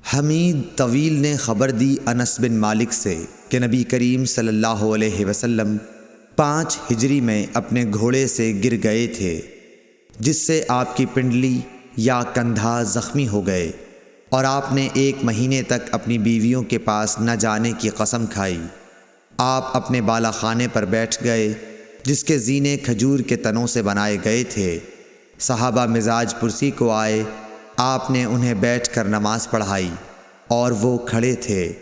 حمید طویل نے خبر دی انس بن مالک سے کہ نبی کریم صلی اللہ علیہ وسلم 5 ہجری میں اپنے گھوڑے سے گر گئے تھے، جس سے آپ کی پنڈلی یا کندھا زخمی ہو گئے، اور آپ نے 1 مہینے تک اپنی بیویوں کے پاس نہ جانے کی قسم کھائی۔ آپ اپنے بالا خانے پر بیٹھ گئے جس کے زینے کھجور کے تنوں سے بنائے گئے تھے۔ صحابہ مزاج پرسی کو آئے، آپ نے انہیں بیٹھ کر نماز پڑھائی اور وہ کھڑے تھے۔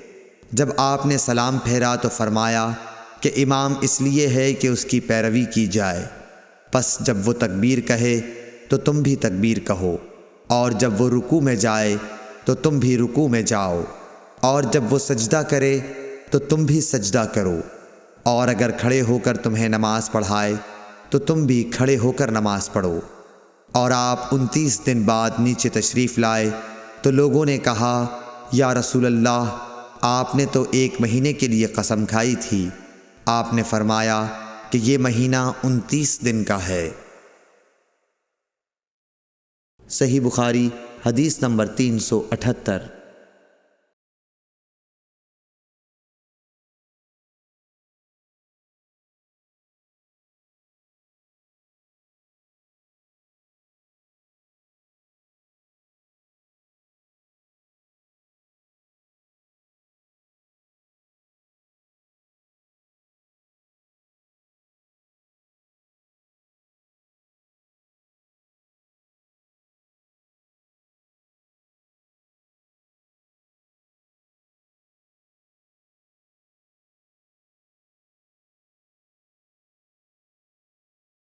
جب آپ نے سلام پھیرا تو فرمایا کہ امام اس لیے ہے کہ اس کی پیروی کی جائے، پس جب وہ تکبیر کہے تو تم بھی تکبیر کہو، اور جب وہ رکوع میں جائے تو تم بھی رکوع میں جاؤ، اور جب وہ سجدہ کرے تو تم بھی سجدہ کرو، اور اگر کھڑے ہو کر تمہیں نماز پڑھائے تو تم بھی کھڑے ہو کر نماز پڑھو۔ اور آپ 29 دن بعد نیچے تشریف لائے تو لوگوں نے کہا، یا رسول اللہ، آپ نے تو 1 مہینے کے لیے قسم کھائی تھی۔ آپ نے فرمایا کہ یہ مہینہ 29 دن کا ہے۔ صحیح بخاری حدیث نمبر 378۔